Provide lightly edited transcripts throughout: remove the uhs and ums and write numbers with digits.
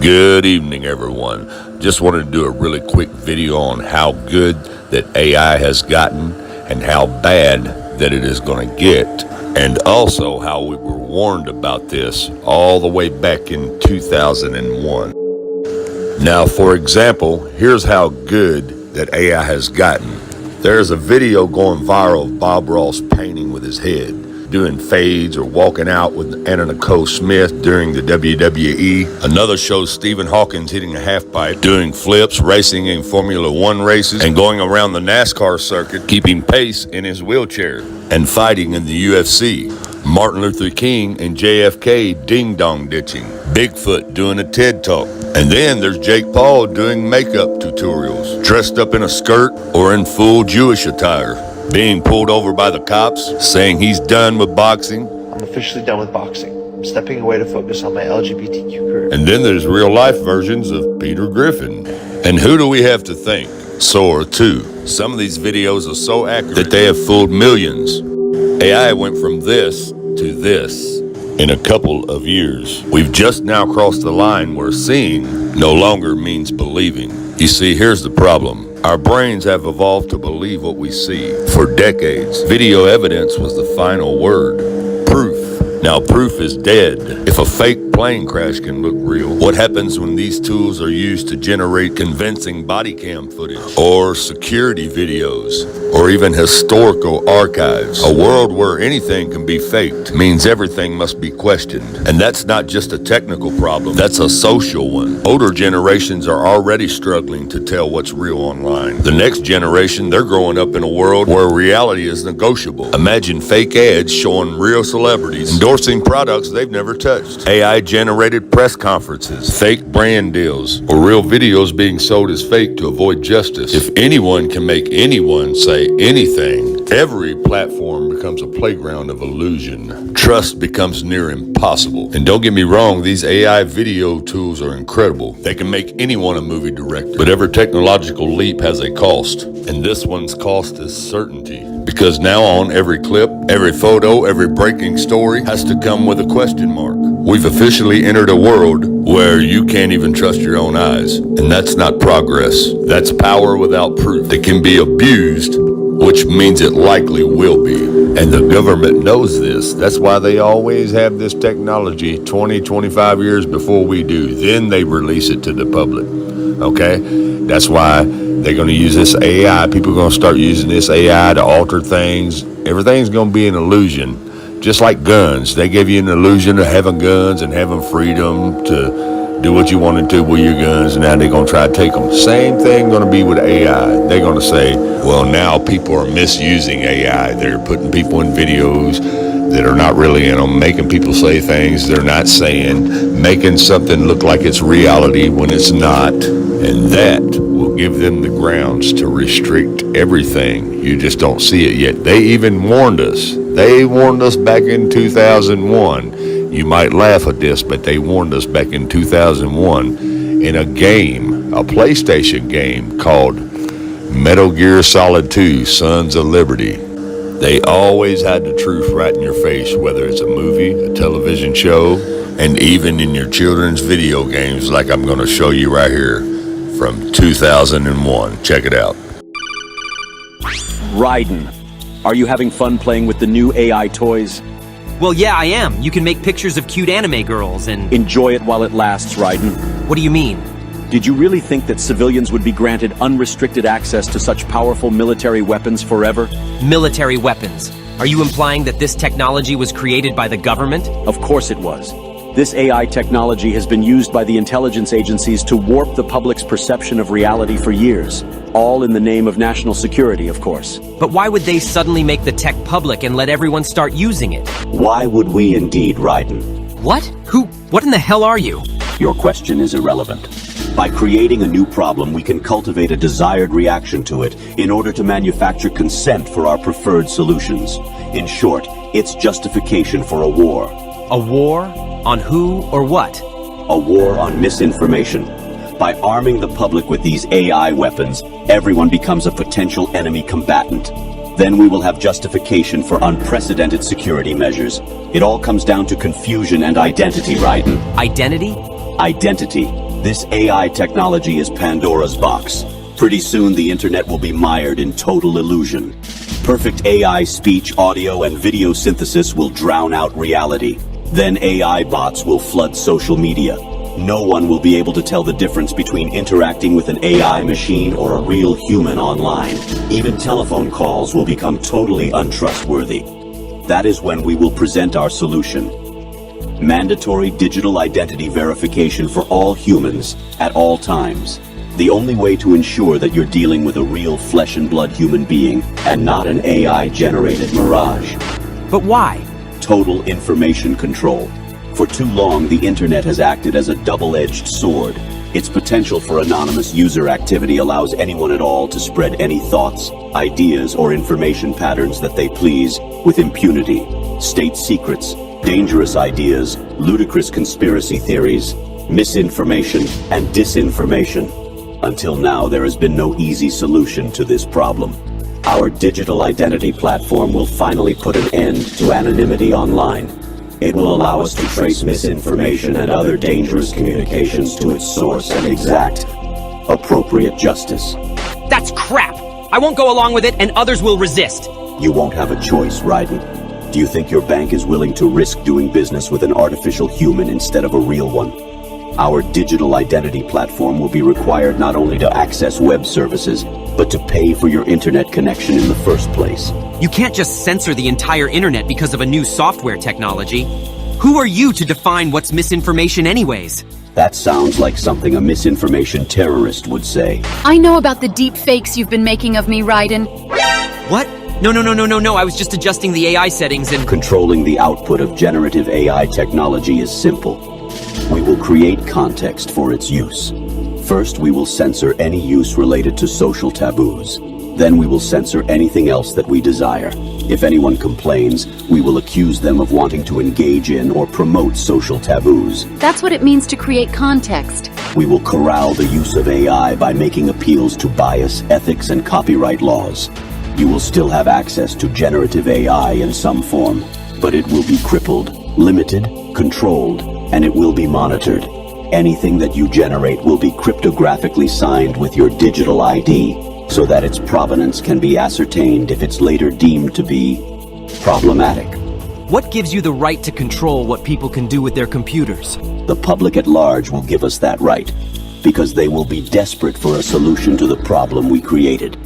Good evening, everyone. Just wanted to do a really quick video on how good that AI has gotten and how bad that it is going to get, and also how we were warned about this all the way back in 2001. Now, for example, here's how good that AI has gotten. There's a video going viral of Bob Ross painting with his head, doing fades or walking out with Anna Nicole Smith during the WWE. Another shows Stephen Hawkins hitting a half pipe, doing flips, racing in Formula One races, and going around the NASCAR circuit, keeping pace in his wheelchair, and fighting in the UFC. Martin Luther King and JFK ding-dong ditching. Bigfoot doing a TED Talk. And then there's Jake Paul doing makeup tutorials, dressed up in a skirt or in full Jewish attire, being pulled over by the cops, saying he's done with boxing. I'm officially done with boxing. I'm stepping away to focus on my LGBTQ career. And then there's real-life versions of Peter Griffin. And who do we have to thank? Sora 2. Some of these videos are so accurate that they have fooled millions. AI went from this to this in a couple of years. We've just now crossed the line where seeing no longer means believing. You see, here's the problem. Our brains have evolved to believe what we see. For decades, video evidence was the final word. Proof. Now proof is dead. If a fake plane crash can look real, what happens when these tools are used to generate convincing body cam footage, or security videos, or even historical archives? A world where anything can be faked means everything must be questioned. And that's not just a technical problem, that's a social one. Older generations are already struggling to tell what's real online. The next generation, they're growing up in a world where reality is negotiable. Imagine fake ads showing real celebrities endorsing products they've never touched. AI-generated press conferences, fake brand deals, or real videos being sold as fake to avoid justice. If anyone can make anyone say anything, every platform becomes a playground of illusion. Trust becomes near impossible. And don't get me wrong, these AI video tools are incredible. They can make anyone a movie director. But every technological leap has a cost. And this one's cost is certainty. Because now on every clip, every photo, every breaking story has to come with a question mark. We've officially entered a world where you can't even trust your own eyes. And that's not progress. That's power without proof that can be abused, which means it likely will be. And the government knows this. That's why they always have this technology 20, 25 years before we do. Then they release it to the public. Okay? That's why they're going to use this AI. People are going to start using this AI to alter things. Everything's going to be an illusion. Just like guns. They give you an illusion of having guns and having freedom to do what you wanted to with your guns, and now they're going to try to take them. Same thing going to be with AI. They're going to say, well, now people are misusing AI. They're putting people in videos that are not really in them, making people say things they're not saying, making something look like it's reality when it's not, and that will give them the grounds to restrict everything. You just don't see it yet. They even warned us. They warned us back in 2001. You might laugh at this, but they warned us back in 2001 in a game, a PlayStation game called Metal Gear Solid 2, Sons of Liberty. They always had the truth right in your face, whether it's a movie, a television show, and even in your children's video games like I'm going to show you right here from 2001. Check it out. Raiden, are you having fun playing with the new AI toys? Well, yeah, I am. You can make pictures of cute anime girls and... Enjoy it while it lasts, Raiden. What do you mean? Did you really think that civilians would be granted unrestricted access to such powerful military weapons forever? Military weapons. Are you implying that this technology was created by the government? Of course it was. This AI technology has been used by the intelligence agencies to warp the public's perception of reality for years. All in the name of national security, of course. But why would they suddenly make the tech public and let everyone start using it? Why would we indeed, Raiden? What? What in the hell are you? Your question is irrelevant. By creating a new problem, we can cultivate a desired reaction to it in order to manufacture consent for our preferred solutions. In short, it's justification for a war. A war? On who or what? A war on misinformation. By arming the public with these AI weapons, everyone becomes a potential enemy combatant. Then we will have justification for unprecedented security measures. It all comes down to confusion and identity, Raiden. Identity? Identity. This AI technology is Pandora's box. Pretty soon the internet will be mired in total illusion. Perfect AI speech, audio, and video synthesis will drown out reality. Then AI bots will flood social media. No one will be able to tell the difference between interacting with an AI machine or a real human online. Even telephone calls will become totally untrustworthy. That is when we will present our solution. Mandatory digital identity verification for all humans at all times. The only way to ensure that you're dealing with a real flesh and blood human being and not an AI-generated mirage. But why? Total information control. For too long, the internet has acted as a double-edged sword. Its potential for anonymous user activity allows anyone at all to spread any thoughts, ideas, or information patterns that they please with impunity. State secrets, dangerous ideas, ludicrous conspiracy theories, misinformation, and disinformation. Until now, there has been no easy solution to this problem. Our digital identity platform will finally put an end to anonymity online. It will allow us to trace misinformation and other dangerous communications to its source and exact appropriate justice. That's crap! I won't go along with it, and others will resist. You won't have a choice, Raiden. Do you think your bank is willing to risk doing business with an artificial human instead of a real one? Our digital identity platform will be required not only to access web services, but to pay for your internet connection in the first place. You can't just censor the entire internet because of a new software technology. Who are you to define what's misinformation anyways? That sounds like something a misinformation terrorist would say. I know about the deep fakes you've been making of me, Raiden. What? No, I was just adjusting the AI settings and... Controlling the output of generative AI technology is simple. We will create context for its use. First, we will censor any use related to social taboos. Then we will censor anything else that we desire. If anyone complains, we will accuse them of wanting to engage in or promote social taboos. That's what it means to create context. We will corral the use of AI by making appeals to bias, ethics, and copyright laws. You will still have access to generative AI in some form, but it will be crippled, limited, controlled, and it will be monitored. Anything that you generate will be cryptographically signed with your digital ID, so that its provenance can be ascertained if it's later deemed to be problematic. What gives you the right to control what people can do with their computers? The public at large will give us that right, because they will be desperate for a solution to the problem we created.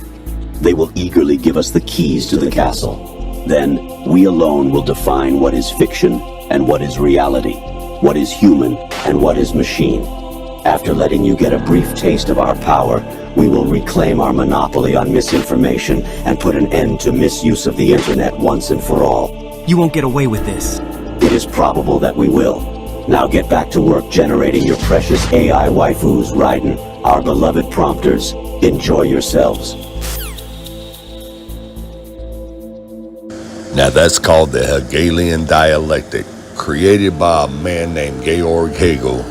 They will eagerly give us the keys to the castle. Then, we alone will define what is fiction and what is reality, what is human and what is machine. After letting you get a brief taste of our power, we will reclaim our monopoly on misinformation and put an end to misuse of the internet once and for all. You won't get away with this. It is probable that we will. Now get back to work generating your precious AI waifus, Raiden, our beloved prompters. Enjoy yourselves. Now that's called the Hegelian dialectic, created by a man named Georg Hegel,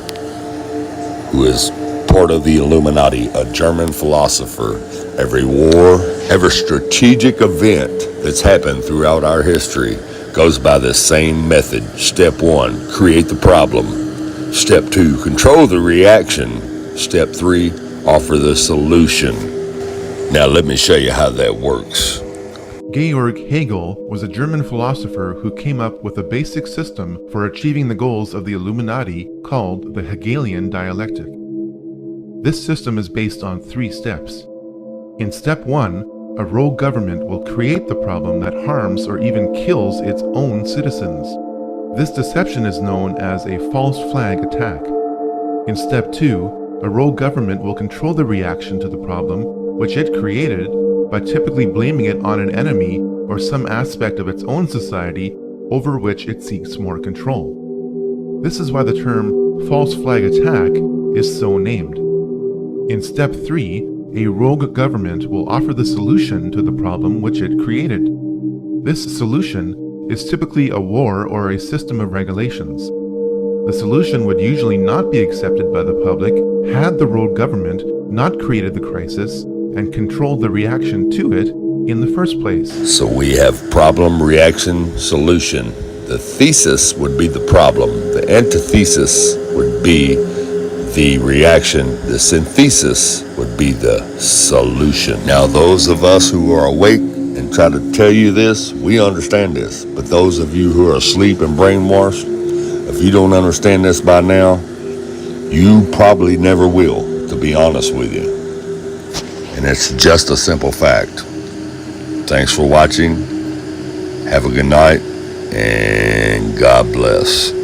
who is part of the Illuminati, a German philosopher. Every war, every strategic event that's happened throughout our history goes by the same method. Step 1, create the problem. Step 2, control the reaction. Step 3, offer the solution. Now let me show you how that works. Georg Hegel was a German philosopher who came up with a basic system for achieving the goals of the Illuminati called the Hegelian dialectic. This system is based on 3 steps. In step 1, a rogue government will create the problem that harms or even kills its own citizens. This deception is known as a false flag attack. In step 2, a rogue government will control the reaction to the problem which it created by typically blaming it on an enemy or some aspect of its own society over which it seeks more control. This is why the term false flag attack is so named. In step 3, a rogue government will offer the solution to the problem which it created. This solution is typically a war or a system of regulations. The solution would usually not be accepted by the public had the rogue government not created the crisis and controlled the reaction to it in the first place. So we have problem, reaction, solution. The thesis would be the problem. The antithesis would be the reaction, the synthesis, would be the solution. Now, those of us who are awake and try to tell you this, we understand this. But those of you who are asleep and brainwashed, if you don't understand this by now, you probably never will, to be honest with you. And it's just a simple fact. Thanks for watching. Have a good night, and God bless.